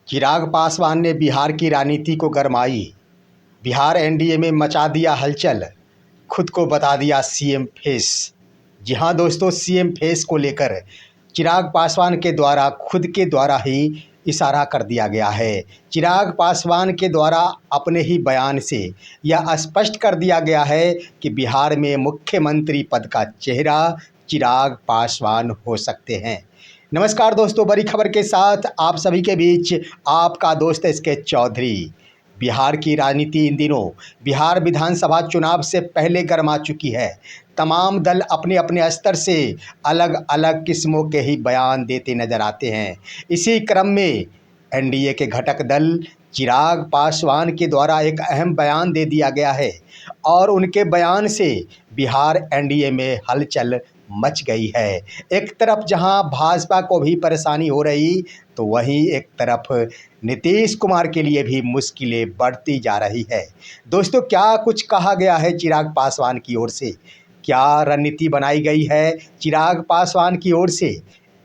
चिराग पासवान ने बिहार की राजनीति को गरमाई। बिहार एनडीए में मचा दिया हलचल, खुद को बता दिया सीएम फेस। जी हाँ दोस्तों, सीएम फेस को लेकर चिराग पासवान के द्वारा खुद के द्वारा ही इशारा कर दिया गया है। चिराग पासवान के द्वारा अपने ही बयान से यह स्पष्ट कर दिया गया है कि बिहार में मुख्यमंत्री पद का चेहरा चिराग पासवान हो सकते हैं। नमस्कार दोस्तों, बड़ी खबर के साथ आप सभी के बीच आपका दोस्त एसके चौधरी। बिहार की राजनीति इन दिनों बिहार विधानसभा चुनाव से पहले गर्मा चुकी है। तमाम दल अपने अपने स्तर से अलग अलग किस्मों के ही बयान देते नजर आते हैं। इसी क्रम में एनडीए के घटक दल चिराग पासवान के द्वारा एक अहम बयान दे दिया गया है और उनके बयान से बिहार एनडीए में हलचल मच गई है। एक तरफ जहां भाजपा को भी परेशानी हो रही, तो वहीं एक तरफ नीतीश कुमार के लिए भी मुश्किलें बढ़ती जा रही है। दोस्तों, क्या कुछ कहा गया है चिराग पासवान की ओर से? क्या रणनीति बनाई गई है चिराग पासवान की ओर से?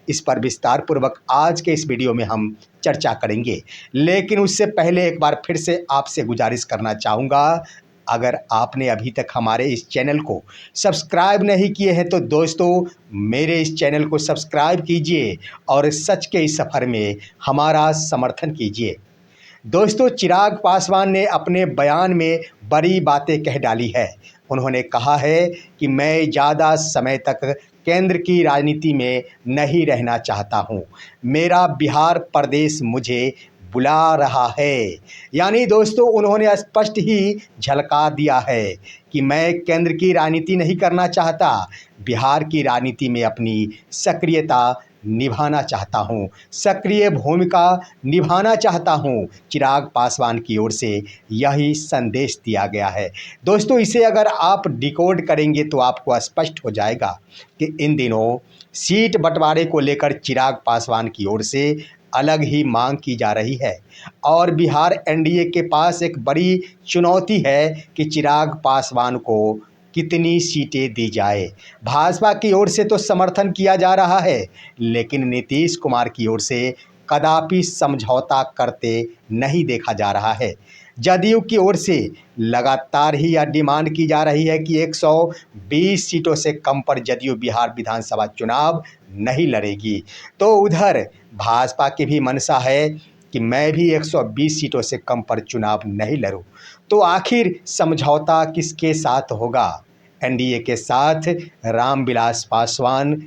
इस पर विस्तार पूर्वक आज के इस वीडियो में हम चर्चा करेंगे। लेकिन उससे पहले एक बार फिर से आपसे गुजारिश करना चाहूँगा, अगर आपने अभी तक हमारे इस चैनल को सब्सक्राइब नहीं किए हैं तो दोस्तों मेरे इस चैनल को सब्सक्राइब कीजिए और सच के इस सफ़र में हमारा समर्थन कीजिए। दोस्तों, चिराग पासवान ने अपने बयान में बड़ी बातें कह डाली है। उन्होंने कहा है कि मैं ज़्यादा समय तक केंद्र की राजनीति में नहीं रहना चाहता हूँ। मेरा बिहार प्रदेश मुझे बुला रहा है। यानी दोस्तों, उन्होंने स्पष्ट ही झलका दिया है कि मैं केंद्र की राजनीति नहीं करना चाहता, बिहार की राजनीति में अपनी सक्रियता निभाना चाहता हूँ, सक्रिय भूमिका निभाना चाहता हूँ। चिराग पासवान की ओर से यही संदेश दिया गया है। दोस्तों, इसे अगर आप डिकोड करेंगे तो आपको स्पष्ट हो जाएगा कि इन दिनों सीट बंटवारे को लेकर चिराग पासवान की ओर से अलग ही मांग की जा रही है और बिहार एनडीए के पास एक बड़ी चुनौती है कि चिराग पासवान को कितनी सीटें दी जाए। भाजपा की ओर से तो समर्थन किया जा रहा है, लेकिन नीतीश कुमार की ओर से कदापि समझौता करते नहीं देखा जा रहा है। जदयू की ओर से लगातार ही यह डिमांड की जा रही है कि 120 सीटों से कम पर जदयू बिहार विधानसभा चुनाव नहीं लड़ेगी। तो उधर भाजपा की भी मंशा है कि मैं भी 120 सीटों से कम पर चुनाव नहीं लड़ूं। तो आखिर समझौता किसके साथ होगा? एनडीए के साथ रामविलास पासवान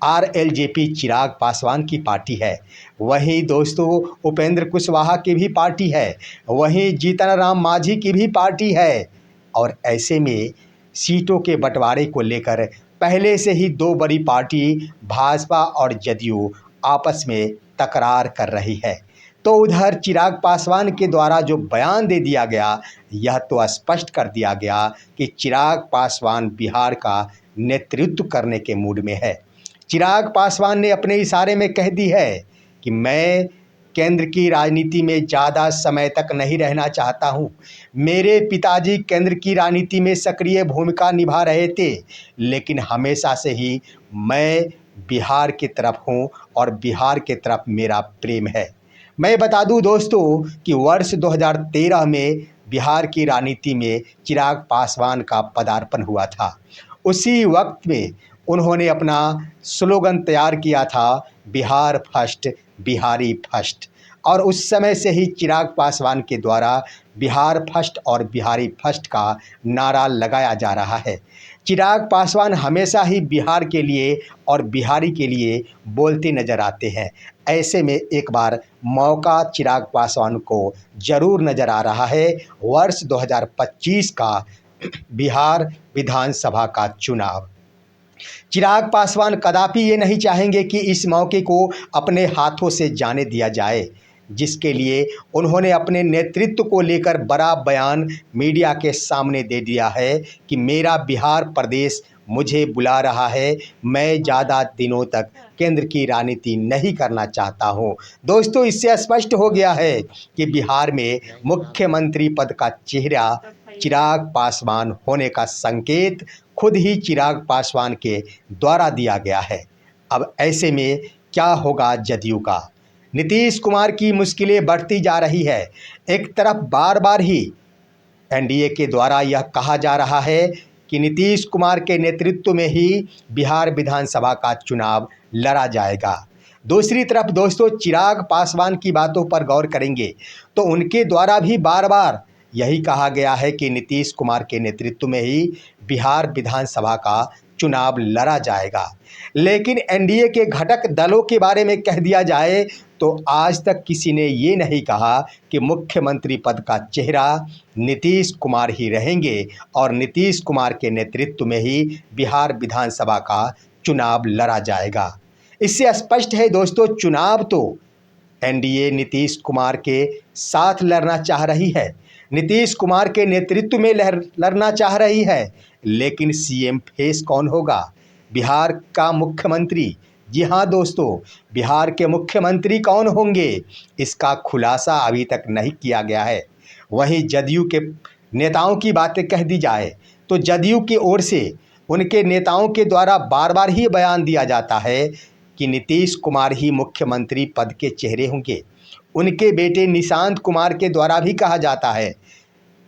आरएलजेपी चिराग पासवान की पार्टी है, वहीं दोस्तों उपेंद्र कुशवाहा की भी पार्टी है, वहीं जीतन राम मांझी की भी पार्टी है। और ऐसे में सीटों के बंटवारे को लेकर पहले से ही दो बड़ी पार्टी भाजपा और जदयू आपस में तकरार कर रही है। तो उधर चिराग पासवान के द्वारा जो बयान दे दिया गया, यह तो स्पष्ट कर दिया गया कि चिराग पासवान बिहार का नेतृत्व करने के मूड में है। चिराग पासवान ने अपने इशारे में कह दी है कि मैं केंद्र की राजनीति में ज़्यादा समय तक नहीं रहना चाहता हूँ। मेरे पिताजी केंद्र की राजनीति में सक्रिय भूमिका निभा रहे थे, लेकिन हमेशा से ही मैं बिहार की तरफ हूँ और बिहार की तरफ मेरा प्रेम है। मैं बता दूं दोस्तों कि वर्ष 2013 में बिहार की राजनीति में चिराग पासवान का पदार्पण हुआ था। उसी वक्त में उन्होंने अपना स्लोगन तैयार किया था, बिहार फर्स्ट बिहारी फर्स्ट। और उस समय से ही चिराग पासवान के द्वारा बिहार फर्स्ट और बिहारी फर्स्ट का नारा लगाया जा रहा है। चिराग पासवान हमेशा ही बिहार के लिए और बिहारी के लिए बोलते नजर आते हैं। ऐसे में एक बार मौका चिराग पासवान को जरूर नजर आ रहा है, वर्ष 2025 का बिहार विधानसभा का चुनाव। चिराग पासवान कदापि ये नहीं चाहेंगे कि इस मौके को अपने हाथों से जाने दिया जाए, जिसके लिए उन्होंने अपने नेतृत्व को लेकर बड़ा बयान मीडिया के सामने दे दिया है कि मेरा बिहार प्रदेश मुझे बुला रहा है, मैं ज़्यादा दिनों तक केंद्र की राजनीति नहीं करना चाहता हूं। दोस्तों, इससे स्पष्ट हो गया है कि बिहार में मुख्यमंत्री पद का चेहरा चिराग पासवान होने का संकेत खुद ही चिराग पासवान के द्वारा दिया गया है। अब ऐसे में क्या होगा जदयू का? नीतीश कुमार की मुश्किलें बढ़ती जा रही है। एक तरफ बार बार ही एनडीए के द्वारा यह कहा जा रहा है कि नीतीश कुमार के नेतृत्व में ही बिहार विधानसभा का चुनाव लड़ा जाएगा। दूसरी तरफ दोस्तों चिराग पासवान की बातों पर गौर करेंगे तो उनके द्वारा भी बार बार यही कहा गया है कि नीतीश कुमार के नेतृत्व में ही बिहार विधानसभा का चुनाव लड़ा जाएगा। लेकिन एनडीए के घटक दलों के बारे में कह दिया जाए तो आज तक किसी ने ये नहीं कहा कि मुख्यमंत्री पद का चेहरा नीतीश कुमार ही रहेंगे और नीतीश कुमार के नेतृत्व में ही बिहार विधानसभा का चुनाव लड़ा जाएगा। इससे स्पष्ट है दोस्तों, चुनाव तो एनडीए नीतीश कुमार के साथ लड़ना चाह रही है, नीतीश कुमार के नेतृत्व में लड़ना चाह रही है, लेकिन सीएम फेस कौन होगा? बिहार का मुख्यमंत्री। जी हाँ दोस्तों, बिहार के मुख्यमंत्री कौन होंगे इसका खुलासा अभी तक नहीं किया गया है। वहीं जदयू के नेताओं की बातें कह दी जाए तो जदयू की ओर से उनके नेताओं के द्वारा बार बार ही बयान दिया जाता है कि नीतीश कुमार ही मुख्यमंत्री पद के चेहरे होंगे। उनके बेटे निशांत कुमार के द्वारा भी कहा जाता है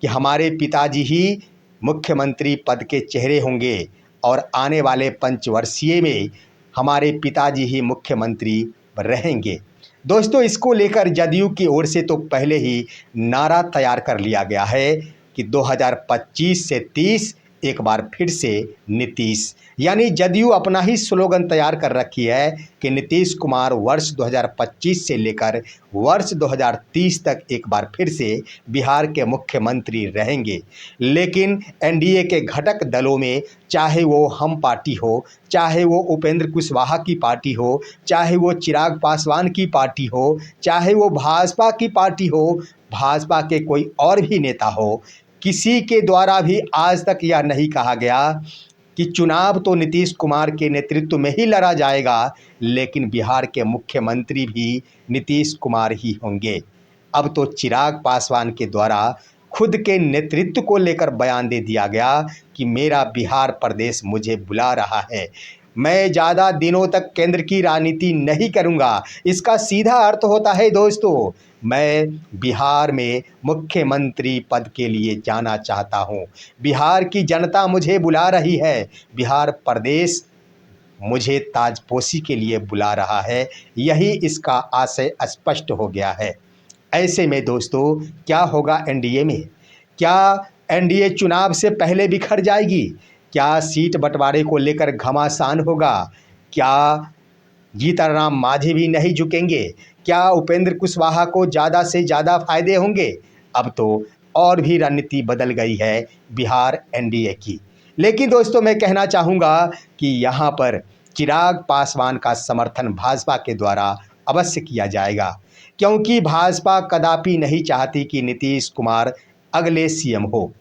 कि हमारे पिताजी ही मुख्यमंत्री पद के चेहरे होंगे और आने वाले पंचवर्षीय में हमारे पिताजी ही मुख्यमंत्री रहेंगे। दोस्तों इसको लेकर जदयू की ओर से तो पहले ही नारा तैयार कर लिया गया है कि 2025 से 30 एक बार फिर से नीतीश, यानी जदयू अपना ही स्लोगन तैयार कर रखी है कि नीतीश कुमार वर्ष 2025 से लेकर वर्ष 2030 तक एक बार फिर से बिहार के मुख्यमंत्री रहेंगे। लेकिन एनडीए के घटक दलों में, चाहे वो हम पार्टी हो, चाहे वो उपेंद्र कुशवाहा की पार्टी हो, चाहे वो चिराग पासवान की पार्टी हो, चाहे वो भाजपा की पार्टी हो, भाजपा के कोई और भी नेता हो, किसी के द्वारा भी आज तक यह नहीं कहा गया कि चुनाव तो नीतीश कुमार के नेतृत्व में ही लड़ा जाएगा, लेकिन बिहार के मुख्यमंत्री भी नीतीश कुमार ही होंगे। अब तो चिराग पासवान के द्वारा खुद के नेतृत्व को लेकर बयान दे दिया गया कि मेरा बिहार प्रदेश मुझे बुला रहा है, मैं ज़्यादा दिनों तक केंद्र की राजनीति नहीं करूंगा। इसका सीधा अर्थ होता है दोस्तों, मैं बिहार में मुख्यमंत्री पद के लिए जाना चाहता हूं। बिहार की जनता मुझे बुला रही है, बिहार प्रदेश मुझे ताजपोशी के लिए बुला रहा है, यही इसका आशय स्पष्ट हो गया है। ऐसे में दोस्तों क्या होगा एनडीए में? क्या एनडीए चुनाव से पहले बिखर जाएगी? क्या सीट बंटवारे को लेकर घमासान होगा? क्या जीतन राम मांझी भी नहीं झुकेंगे? क्या उपेंद्र कुशवाहा को ज़्यादा से ज़्यादा फायदे होंगे? अब तो और भी रणनीति बदल गई है बिहार एनडीए की। लेकिन दोस्तों मैं कहना चाहूँगा कि यहाँ पर चिराग पासवान का समर्थन भाजपा के द्वारा अवश्य किया जाएगा, क्योंकि भाजपा कदापि नहीं चाहती कि नीतीश कुमार अगले सीएम हो।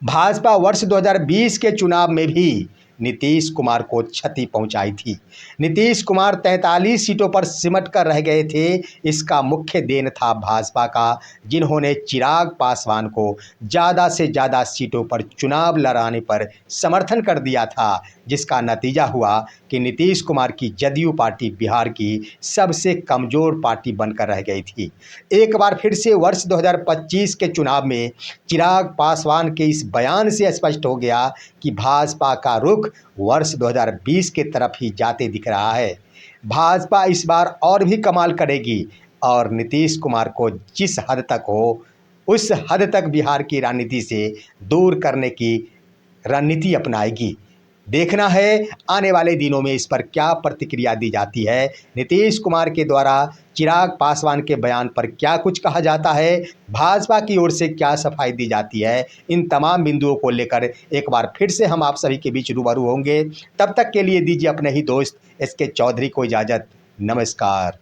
भाजपा वर्ष 2020 के चुनाव में भी नीतीश कुमार को क्षति पहुंचाई थी। नीतीश कुमार 43 सीटों पर सिमट कर रह गए थे। इसका मुख्य देन था भाजपा का, जिन्होंने चिराग पासवान को ज़्यादा से ज़्यादा सीटों पर चुनाव लड़ाने पर समर्थन कर दिया था, जिसका नतीजा हुआ कि नीतीश कुमार की जदयू पार्टी बिहार की सबसे कमज़ोर पार्टी बनकर रह गई थी। एक बार फिर से वर्ष 2025 के चुनाव में चिराग पासवान के इस बयान से स्पष्ट हो गया कि भाजपा का रुख वर्ष 2020 के तरफ ही जाते दिख रहा है। भाजपा इस बार और भी कमाल करेगी और नीतीश कुमार को जिस हद तक हो उस हद तक बिहार की राजनीति से दूर करने की रणनीति अपनाएगी। देखना है आने वाले दिनों में इस पर क्या प्रतिक्रिया दी जाती है। नीतीश कुमार के द्वारा चिराग पासवान के बयान पर क्या कुछ कहा जाता है, भाजपा की ओर से क्या सफाई दी जाती है, इन तमाम बिंदुओं को लेकर एक बार फिर से हम आप सभी के बीच रूबरू होंगे। तब तक के लिए दीजिए अपने ही दोस्त SK चौधरी को इजाज़त। नमस्कार।